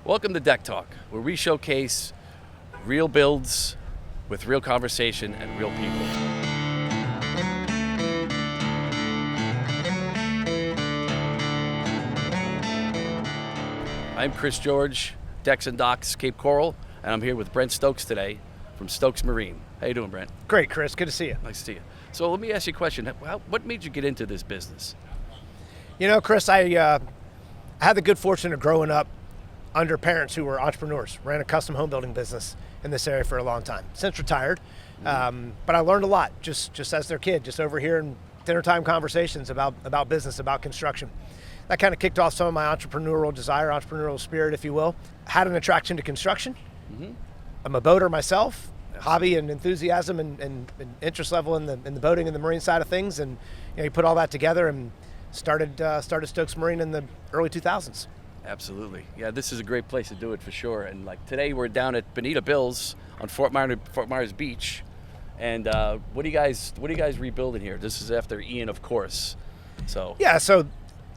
Welcome to Deck Talk, where we showcase real builds with real conversation and real people. I'm Chris George, Decks and Docks, Cape Coral, and I'm here with Brent Stokes today from Stokes Marine. How you doing, Brent? Great, Chris. Good to see you. Nice to see you. So let me ask you a question. What made you get into this business? You know, Chris, I had the good fortune of growing up under parents who were entrepreneurs, ran a custom home building business in this area for a long time. Since retired, but I learned a lot just as their kid, just overhearing dinner time conversations about business, about construction. That kind of kicked off some of my entrepreneurial desire, entrepreneurial spirit, if you will. Had an attraction to construction. I'm a boater myself, hobby and enthusiasm and interest level in the boating and the marine side of things, and you put all that together and started Stokes Marine in the early 2000s. Absolutely. Yeah, this is a great place to do it for sure. And like today we're down at Bonita Bills on Fort Myers Beach. And what are you guys rebuilding here? This is after Ian, of course. So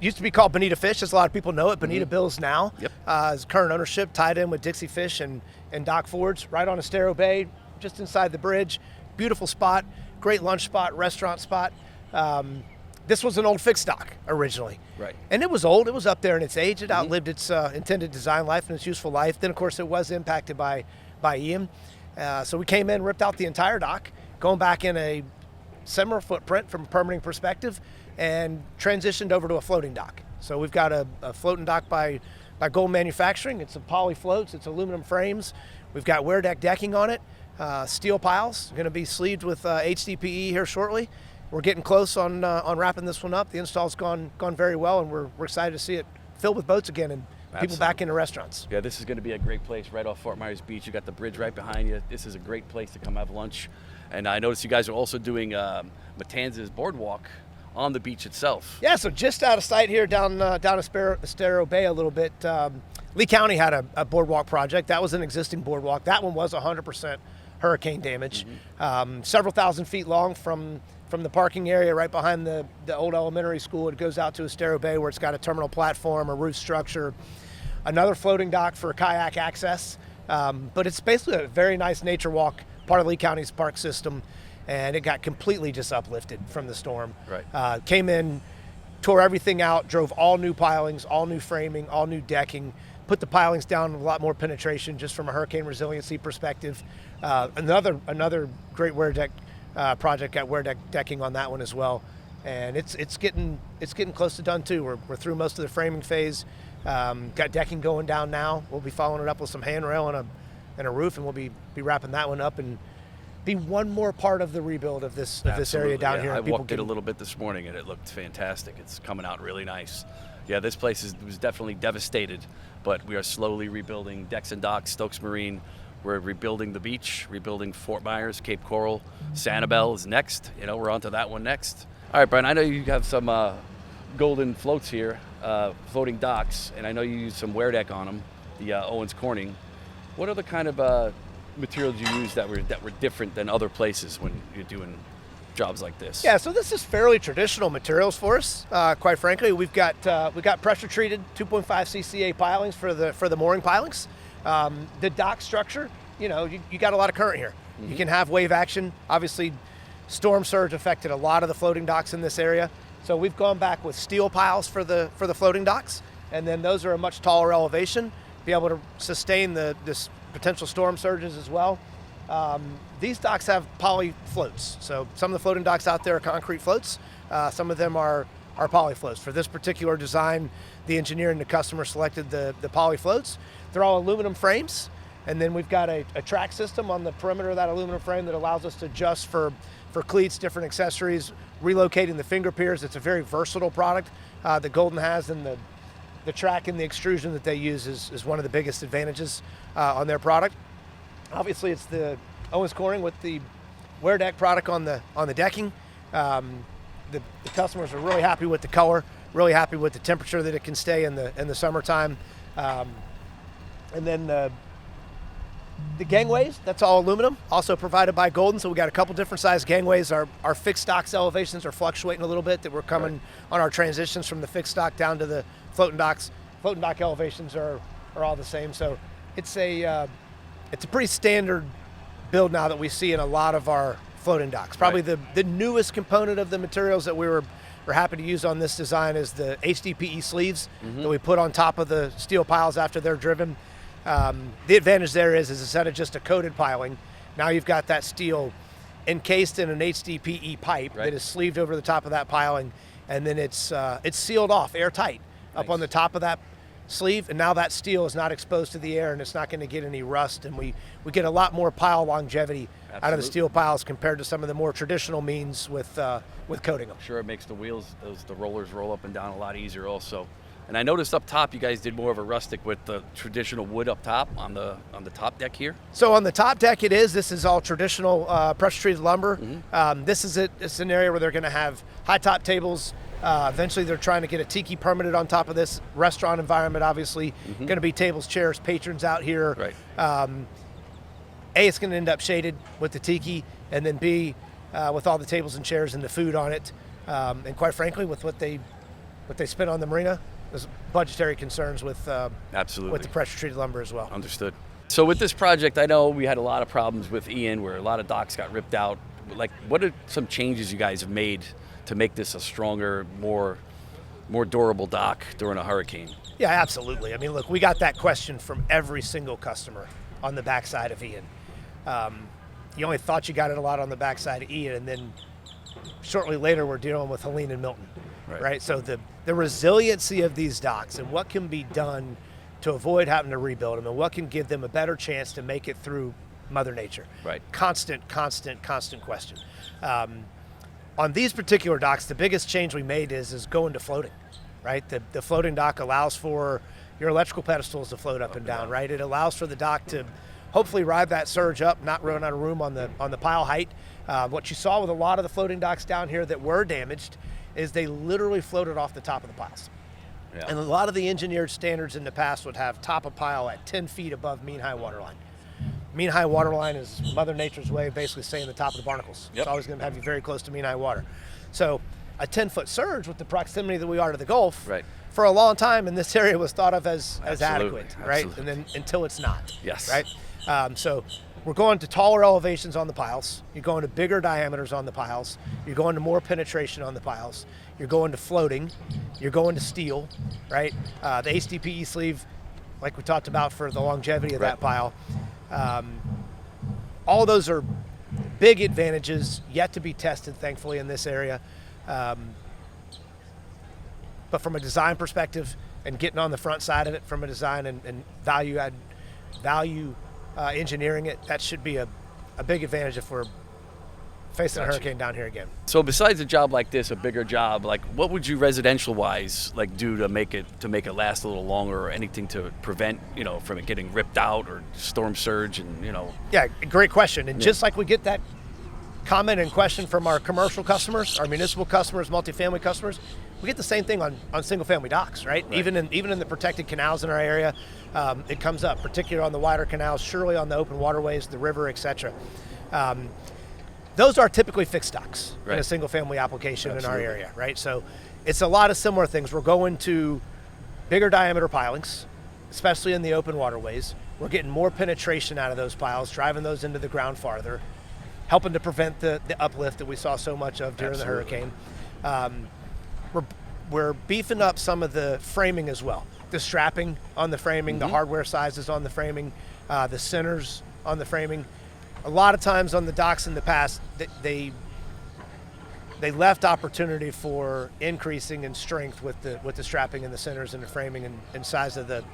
Used to be called Bonita Fish, as a lot of people know it. Bonita Bills now. Yep. Is current ownership, tied in with Dixie Fish and Dock Fords, right on Estero Bay, just inside the bridge. Beautiful spot, great lunch spot, restaurant spot. This was an old fixed dock originally. Right. And it was old. It was up there in its age. It outlived its intended design life and its useful life. Then, of course, it was impacted by Ian. So we came in, ripped out the entire dock, going back in a similar footprint from a permitting perspective, and transitioned over to a floating dock. So we've got a floating dock by Gold Manufacturing. It's a poly floats. It's aluminum frames. We've got wear deck decking on it. Steel piles. Going to be sleeved with HDPE here shortly. We're getting close on wrapping this one up. The install's gone very well, and we're excited to see it filled with boats again and people back into restaurants. Yeah, this is going to be a great place right off Fort Myers Beach. You got the bridge right behind you. This is a great place to come have lunch. And I noticed you guys are also doing Matanzas Boardwalk on the beach itself. Yeah, so just out of sight here down Estero Bay a little bit. Lee County had a boardwalk project. That was an existing boardwalk. That one was 100% hurricane damage. Several thousand feet long from the parking area right behind the old elementary school. It goes out to Estero Bay where it's got a terminal platform, a roof structure, another floating dock for kayak access. But it's basically a very nice nature walk, part of Lee County's park system, and it got completely just uplifted from the storm. Right. Came in, tore everything out, drove all new pilings, all new framing, all new decking, put the pilings down with a lot more penetration just from a hurricane resiliency perspective. Another great wear deck project, got wear deck decking on that one as well, and it's getting close to done too. We're through most of the framing phase. Got decking going down now. We'll be following it up with some handrail and a roof, and we'll be wrapping that one up and be one more part of the rebuild of this area down here. I walked it a little bit this morning, and it looked fantastic. It's coming out really nice. Yeah, this place was definitely devastated, but we are slowly rebuilding Decks and Docks, Stokes Marine. We're rebuilding the beach, rebuilding Fort Myers, Cape Coral. Sanibel is next. We're on to that one next. All right, Brian, I know you have some golden floats here, floating docks, and I know you use some wear deck on them, the Owens Corning. What other kind of materials you use that were different than other places when you're doing jobs like this? Yeah, so this is fairly traditional materials for us. Quite frankly, we've got pressure treated 2.5 CCA pilings for the mooring pilings. The dock structure, you got a lot of current here. You can have wave action. Obviously, storm surge affected a lot of the floating docks in this area. So we've gone back with steel piles for the floating docks, and then those are a much taller elevation, be able to sustain this potential storm surges as well. These docks have poly floats. So some of the floating docks out there are concrete floats. Some of them are poly floats. For this particular design, the engineer and the customer selected the poly floats. They're all aluminum frames, and then we've got a track system on the perimeter of that aluminum frame that allows us to adjust for cleats, different accessories, relocating the finger piers. It's a very versatile product that Golden has, and the track and the extrusion that they use is one of the biggest advantages on their product. Obviously, it's the Owens Corning with the wear deck product on the decking. The customers are really happy with the color, really happy with the temperature that it can stay in the summertime. And then the gangways, that's all aluminum, also provided by Golden. So we got a couple different size gangways. Our fixed docks elevations are fluctuating a little bit, that we're coming on our transitions from the fixed dock down to the floating docks. Floating dock elevations are are all the same. So it's a pretty standard build now that we see in a lot of our floating docks. Probably the newest component of the materials that we're happy to use on this design is the HDPE sleeves that we put on top of the steel piles after they're driven. The advantage there is instead of just a coated piling, now you've got that steel encased in an HDPE pipe that is sleeved over the top of that piling, and then it's sealed off airtight up on the top of that sleeve, and now that steel is not exposed to the air and it's not going to get any rust, and we get a lot more pile longevity out of the steel piles compared to some of the more traditional means with coating them. Sure, it makes the wheels, the rollers roll up and down a lot easier also. And I noticed up top you guys did more of a rustic with the traditional wood up top on the top deck here. So on the top deck this is all traditional pressure treated lumber. This is it's an area where they're going to have high top tables. Eventually they're trying to get a tiki permanent on top of this restaurant environment, obviously. Going to be tables, chairs, patrons out here. Right. A, it's going to end up shaded with the tiki, and then B, with all the tables and chairs and the food on it. And quite frankly, with what they spent on the marina, there's budgetary concerns with Absolutely. With the pressure treated lumber as well. Understood. So with this project, I know we had a lot of problems with Ian where a lot of docks got ripped out. Like, what are some changes you guys have made to make this a stronger, more durable dock during a hurricane? Yeah, absolutely. I mean, look, we got that question from every single customer on the backside of Ian. You only thought you got it a lot on the backside of Ian, and then shortly later we're dealing with Helene and Milton. Right? So the resiliency of these docks and what can be done to avoid having to rebuild them and what can give them a better chance to make it through Mother Nature. Right. Constant question. On these particular docks, the biggest change we made is going to floating, right? The floating dock allows for your electrical pedestals to float up and down, right? It allows for the dock to hopefully ride that surge up, not run out of room on the pile height. What you saw with a lot of the floating docks down here that were damaged is they literally floated off the top of the piles. Yeah. And a lot of the engineered standards in the past would have top of pile at 10 feet above mean high water line. Mean high water line is Mother Nature's way of basically saying the top of the barnacles. Yep. It's always going to have you very close to mean high water. So a 10-foot surge with the proximity that we are to the Gulf, for a long time in this area was thought of as adequate, right? And then until it's not. Yes. Right? So we're going to taller elevations on the piles. You're going to bigger diameters on the piles. You're going to more penetration on the piles. You're going to floating. You're going to steel, right? The HDPE sleeve, like we talked about for the longevity of that pile. All those are big advantages yet to be tested, thankfully, in this area. But from a design perspective and getting on the front side of it from a design and value engineering it, that should be a big advantage if we're facing a hurricane down here again. So besides a job like this, a bigger job, like what would you residential wise like do to make it last a little longer, or anything to prevent, from it getting ripped out or storm surge and, Yeah, great question. And just like we get that comment and question from our commercial customers, our municipal customers, multifamily customers, we get the same thing on single family docks, right? Even in the protected canals in our area, it comes up, particularly on the wider canals, surely on the open waterways, the river, etc. Those are typically fixed docks in a single family application in our area, right? So it's a lot of similar things. We're going to bigger diameter pilings, especially in the open waterways. We're getting more penetration out of those piles, driving those into the ground farther, helping to prevent the uplift that we saw so much of during the hurricane. We're beefing up some of the framing as well. The strapping on the framing, the hardware sizes on the framing, the centers on the framing. A lot of times on the docks in the past, they left opportunity for increasing in strength with the strapping and the centers and the framing and size of the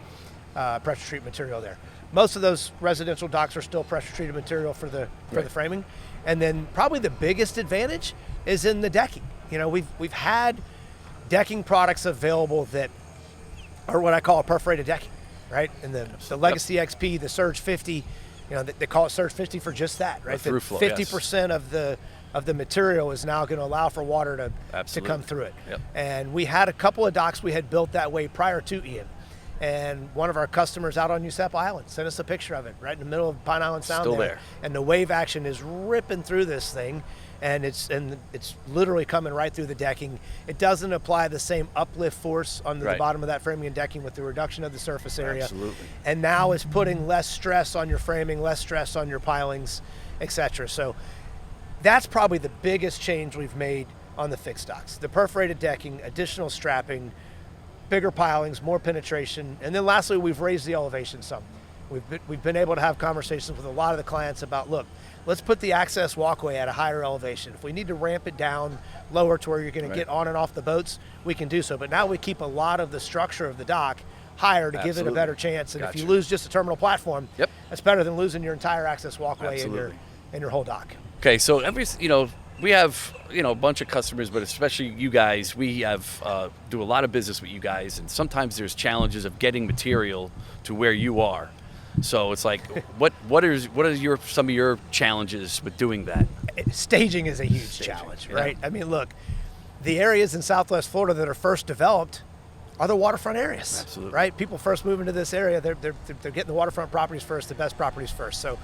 pressure treated material there. Most of those residential docks are still pressure treated material for the framing, and then probably the biggest advantage is in the decking. We've had decking products available that are what I call a perforated decking, right? And the Legacy XP, the Surge 50. They call it Surge 50 for just that, right? Through flow, 50% of the material is now going to allow for water to come through it. Yep. And we had a couple of docks we had built that way prior to Ian. And one of our customers out on USEP Island sent us a picture of it right in the middle of Pine Island Sound. Still there. And the wave action is ripping through this thing, and it's literally coming right through the decking. It doesn't apply the same uplift force on the bottom of that framing and decking with the reduction of the surface area. Absolutely. And now it's putting less stress on your framing, less stress on your pilings, etc. So that's probably the biggest change we've made on the fixed docks. The perforated decking, additional strapping, bigger pilings, more penetration, and then lastly, we've raised the elevation some. We've been able to have conversations with a lot of the clients about, look, let's put the access walkway at a higher elevation. If we need to ramp it down lower to where you're going to get on and off the boats, we can do so. But now we keep a lot of the structure of the dock higher to give it a better chance. And if you lose just a terminal platform, that's better than losing your entire access walkway and your whole dock. Okay, so we have a bunch of customers, but especially you guys. We have do a lot of business with you guys, and sometimes there's challenges of getting material to where you are. So it's like, what are some of your challenges with doing that? Staging is a huge challenge, right? I mean, look, the areas in Southwest Florida that are first developed are the waterfront areas. Absolutely. Right? People first move into this area, they're getting the waterfront properties first, the best properties first. So,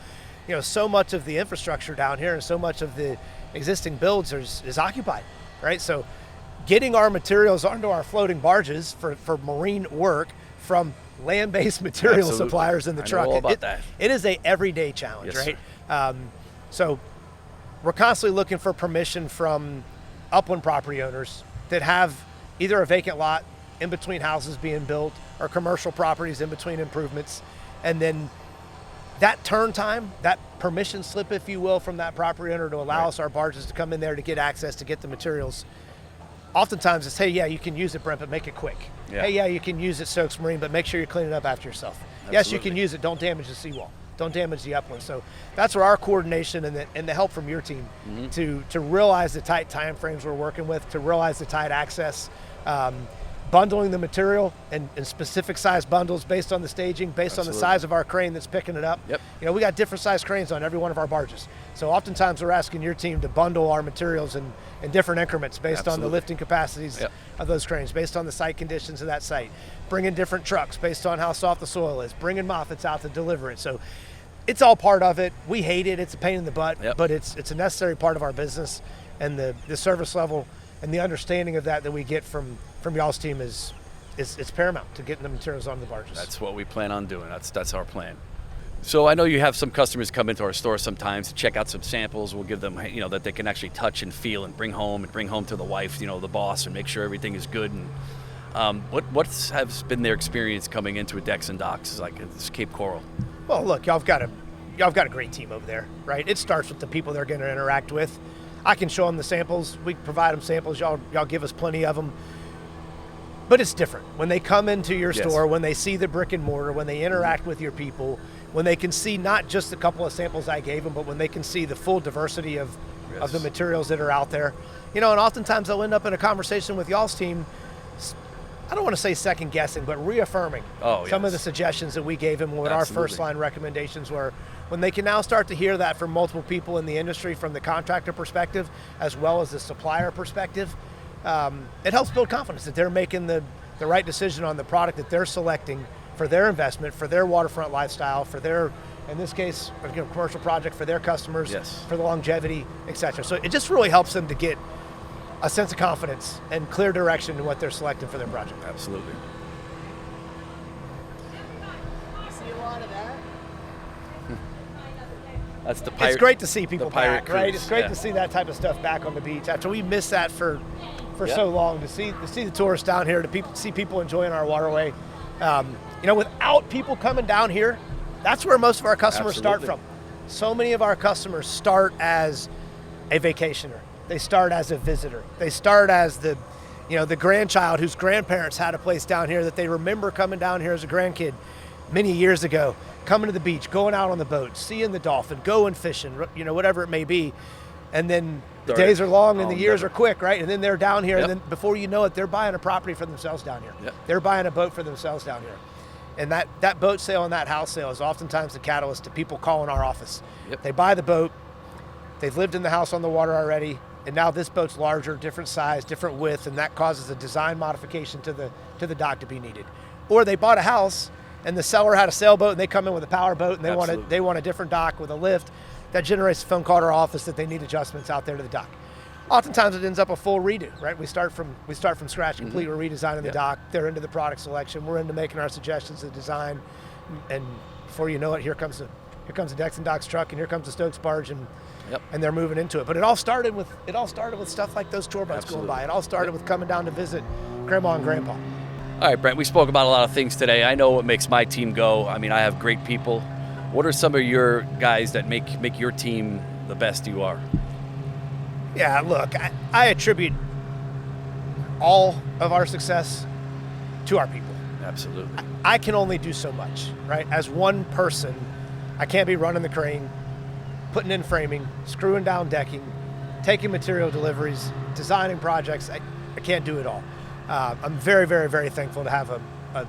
so much of the infrastructure down here and so much of the existing builds is occupied, right? So getting our materials onto our floating barges for marine work from land-based material suppliers in the truck. Know all about that. It is a everyday challenge, right? So we're constantly looking for permission from upland property owners that have either a vacant lot in between houses being built or commercial properties in between improvements. And then that turn time, that permission slip, if you will, from that property owner to allow us our barges to come in there to get access, to get the materials. Oftentimes it's, hey, yeah, you can use it, Brent, but make it quick. Yeah. Hey, yeah, you can use it, Stokes Marine, but make sure you clean it up after yourself. Absolutely. Yes, you can use it. Don't damage the seawall. Don't damage the upland. So that's where our coordination and the help from your team to realize the tight time frames we're working with, to realize the tight access, bundling the material in specific size bundles based on the staging, based on the size of our crane that's picking it up. Yep. We got different size cranes on every one of our barges. So oftentimes we're asking your team to bundle our materials in different increments based on the lifting capacities of those cranes, based on the site conditions of that site, bringing different trucks based on how soft the soil is, bringing Moffats out to deliver it. So it's all part of it. We hate it. It's a pain in the butt, but it's a necessary part of our business, and the service level and the understanding of that we get from y'all's team is paramount to getting the materials on the barges. That's what we plan on doing. That's our plan. So I know you have some customers come into our store sometimes to check out some samples. We'll give them, that they can actually touch and feel and bring home to the wife, the boss, and make sure everything is good. And what has been their experience coming into a Decks and Docks, like this Cape Coral? Well, look, y'all have got a great team over there, right? It starts with the people they're going to interact with. I can show them the samples. We provide them samples. Y'all give us plenty of them. But it's different when they come into your store, when they see the brick and mortar, when they interact with your people, when they can see not just a couple of samples I gave them, but when they can see the full diversity of the materials that are out there. And oftentimes they'll end up in a conversation with y'all's team, I don't want to say second guessing, but reaffirming some of the suggestions that we gave them, what our first line recommendations were. When they can now start to hear that from multiple people in the industry, from the contractor perspective, as well as the supplier perspective, it helps build confidence that they're making the right decision on the product that they're selecting for their investment, for their waterfront lifestyle, for their, in this case, commercial project for their customers, for the longevity, etc. So it just really helps them to get a sense of confidence and clear direction in what they're selecting for their project. Absolutely. You see a lot of that? That's the pirate. It's great to see people back, cruise. right? It's great to see that type of stuff back on the beach after we missed that for so long. To see the tourists down here, to see people enjoying our waterway. Without people coming down here, that's where most of our customers start from. So many of our customers start as a vacationer. They start as a visitor. They start as the grandchild whose grandparents had a place down here that they remember coming down here as a grandkid many years ago, coming to the beach, going out on the boat, seeing the dolphin, going fishing, whatever it may be. And then the days are long and the years are quick, right? And then they're down here, and then before you know it, they're buying a property for themselves down here. They're buying a boat for themselves down here. And that boat sale and that house sale is oftentimes the catalyst to people calling our office. They buy the boat, they've lived in the house on the water already, and now this boat's larger, different size, different width, and that causes a design modification to the dock to be needed. or they bought a house and the seller had a sailboat and they come in with a power boat and Absolutely. they want a different dock with a lift. That generates a phone call to our office that they need adjustments out there to the dock. Oftentimes it ends up a full redo, right? We start from scratch, complete redesigning the dock. They're into the product selection. We're into making our suggestions of design, and before you know it, here comes a Decks and Docks truck, and here comes the Stokes barge, and they're moving into it. But it all started with stuff like those tour boats going by. It all started with coming down to visit Grandma and Grandpa. All right, Brent, we spoke about a lot of things today. I know what makes my team go. I mean, I have great people. What are some of your guys that make your team the best you are? Yeah, look, I attribute all of our success to our people. Absolutely. I can only do so much, right? As one person, I can't be running the crane, putting in framing, screwing down decking, taking material deliveries, designing projects. I can't do it all. I'm very, very, very thankful to have a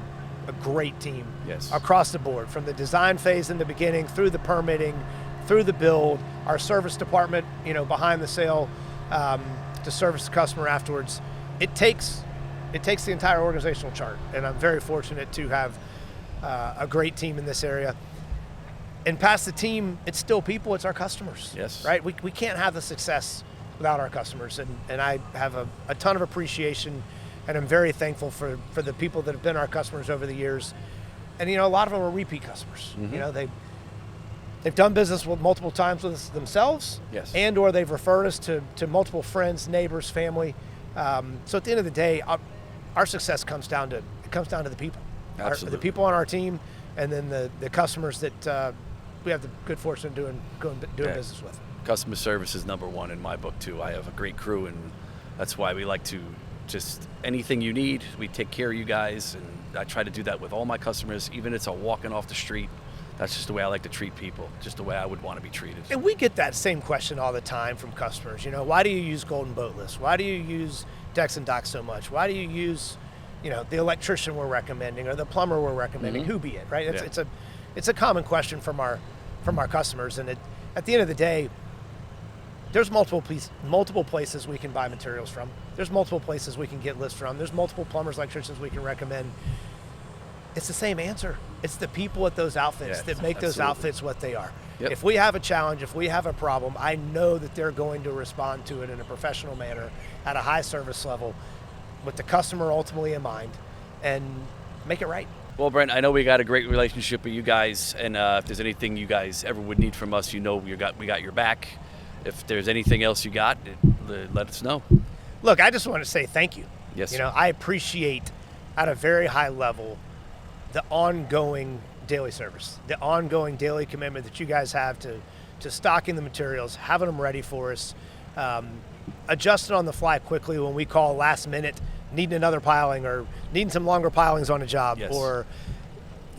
great team across the board, from the design phase in the beginning, through the permitting, through the build, our service department, behind the sale, to service the customer afterwards. It takes the entire organizational chart, and I'm very fortunate to have a great team in this area. And past the team, it's still people, it's our customers. Yes. Right? We can't have the success without our customers, and I have a ton of appreciation, and I'm very thankful for the people that have been our customers over the years. And a lot of them are repeat customers. They've done business with multiple times with us themselves, and or they've referred us to multiple friends, neighbors, family. So at the end of the day, our success comes down to the people. Absolutely. The people on our team, and then the customers that we have the good fortune of doing business with. Customer service is number one in my book too. I have a great crew, and that's why we like to just anything you need, we take care of you guys, and I try to do that with all my customers, even if it's a walking off the street. That's just the way I like to treat people, just the way I would want to be treated. And we get that same question all the time from customers. Why do you use Golden Boat List? Why do you use Decks and Docks so much? Why do you use, the electrician we're recommending or the plumber we're recommending? Who be it, right? It's a common question from our customers, and at the end of the day, there's multiple places we can buy materials from. There's multiple places we can get lists from. There's multiple plumbers, electricians we can recommend. It's the same answer. It's the people at those outfits that make those outfits what they are. Yep. If we have a challenge, if we have a problem, I know that they're going to respond to it in a professional manner at a high service level with the customer ultimately in mind and make it right. Well, Brent, I know we got a great relationship with you guys, and if there's anything you guys ever would need from us, we got your back. If there's anything else you got, let us know. Look, I just want to say thank you. Yes. I appreciate at a very high level the ongoing daily service, the ongoing daily commitment that you guys have to stocking the materials, having them ready for us, adjusting on the fly quickly when we call last minute, needing another piling or needing some longer pilings on a job, or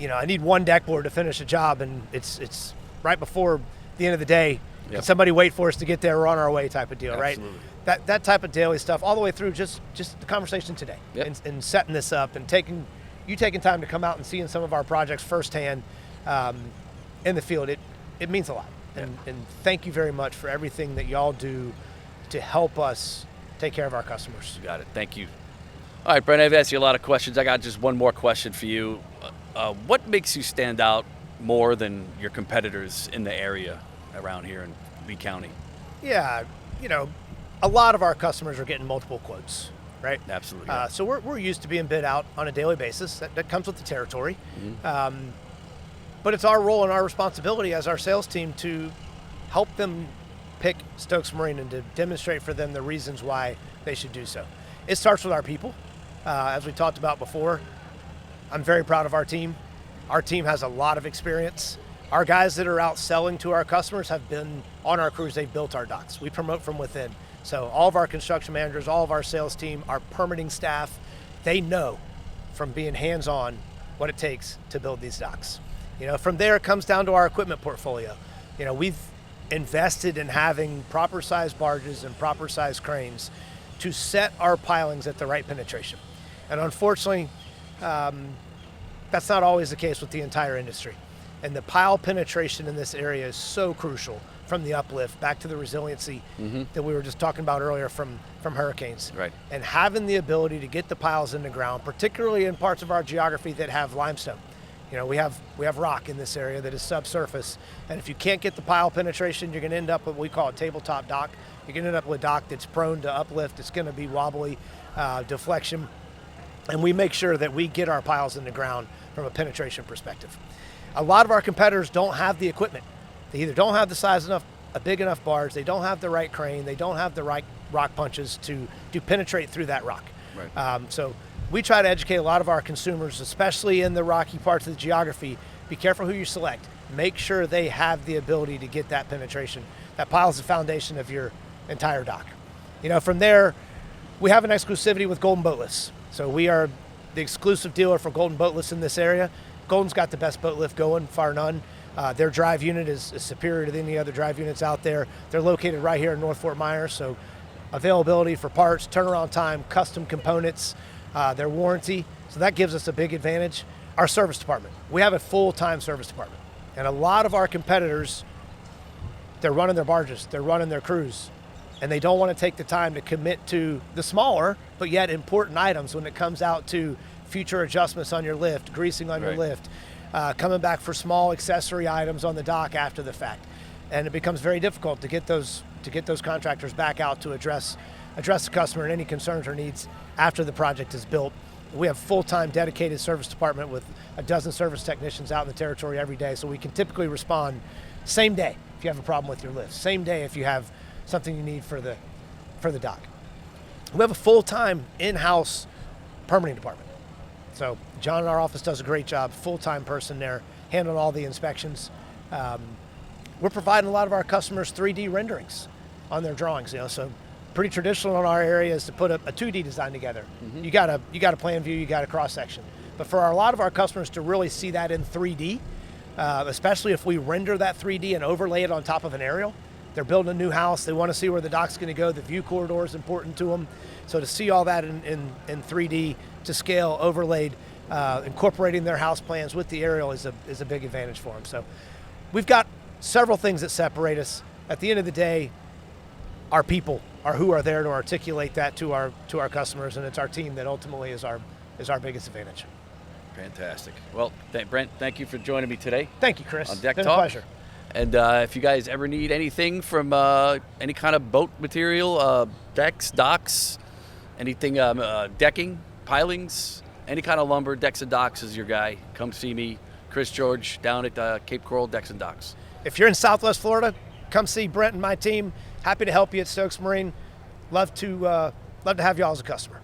I need one deck board to finish a job, and it's right before the end of the day. Can somebody wait for us to get there? We're on our way, type of deal. Absolutely. Right? That type of daily stuff, all the way through just the conversation today, and setting this up and taking time to come out and seeing some of our projects firsthand in the field. It means a lot. And thank you very much for everything that y'all do to help us take care of our customers. You got it. Thank you. All right, Brent, I've asked you a lot of questions. I got just one more question for you. What makes you stand out more than your competitors in the area around here in Lee County? Yeah, a lot of our customers are getting multiple quotes, right? Absolutely. So we're used to being bid out on a daily basis. That comes with the territory. But it's our role and our responsibility as our sales team to help them pick Stokes Marine and to demonstrate for them the reasons why they should do so. It starts with our people. As we talked about before, I'm very proud of our team. Our team has a lot of experience. Our guys that are out selling to our customers have been on our crews. They've built our docks. We promote from within. So all of our construction managers, all of our sales team, our permitting staff, they know from being hands-on what it takes to build these docks. From there it comes down to our equipment portfolio. We've invested in having proper size barges and proper size cranes to set our pilings at the right penetration. And unfortunately, that's not always the case with the entire industry. And the pile penetration in this area is so crucial, from the uplift back to the resiliency that we were just talking about earlier from hurricanes. Right. And having the ability to get the piles in the ground, particularly in parts of our geography that have limestone. You know, we have rock in this area that is subsurface, and if you can't get the pile penetration, you're going to end up with what we call a tabletop dock. You're going to end up with a dock that's prone to uplift. It's going to be wobbly, deflection, and we make sure that we get our piles in the ground from a penetration perspective. A lot of our competitors don't have the equipment. They either don't have the size enough, a big enough barge, they don't have the right crane, they don't have the right rock punches to penetrate through that rock. Right. So we try to educate a lot of our consumers, especially in the rocky parts of the geography. Be careful who you select. Make sure they have the ability to get that penetration. That pile is the foundation of your entire dock. You know, from there, we have an exclusivity with Golden Boat Lifts. So we are the exclusive dealer for Golden Boat Lifts in this area. Golden's got the best boat lift going, far none. Their drive unit is superior to any other drive units out there. They're located right here in North Fort Myers, so availability for parts, turnaround time, custom components, their warranty. So that gives us a big advantage. Our service department. We have a full-time service department. And a lot of our competitors, they're running their barges, they're running their crews, and they don't want to take the time to commit to the smaller but yet important items when it comes out to future adjustments on your lift, greasing on your lift, coming back for small accessory items on the dock after the fact. And it becomes very difficult to get those contractors back out to address the customer and any concerns or needs after the project is built. We have full-time dedicated service department with a dozen service technicians out in the territory every day, so we can typically respond same day if you have a problem with your lift, same day if you have something you need for the dock. We have a full-time in-house permitting department. So John in our office does a great job, full-time person there, handling all the inspections. We're providing a lot of our customers 3D renderings on their drawings, you know, so pretty traditional in our area is to put a 2D design together. You got a plan view, you got a cross section. But for a lot of our customers to really see that in 3D, especially if we render that 3D and overlay it on top of an aerial, they're building a new house, they want to see where the dock's going to go, the view corridor is important to them. So to see all that in 3D to scale, overlaid, incorporating their house plans with the aerial is a big advantage for them. So we've got several things that separate us. At the end of the day, our people are who are there to articulate that to our customers, and it's our team that ultimately is our biggest advantage. Fantastic. Well, Brent, thank you for joining me today. Thank you, Chris. On Deck Been Talk. a pleasure. And if you guys ever need anything from any kind of boat material, decks, docks, anything, decking, pilings, any kind of lumber, Decks and Docks is your guy. Come see me, Chris George, down at Cape Coral Decks and Docks. If you're in Southwest Florida, come see Brent and my team. Happy to help you at Stokes Marine. Love to have you all as a customer.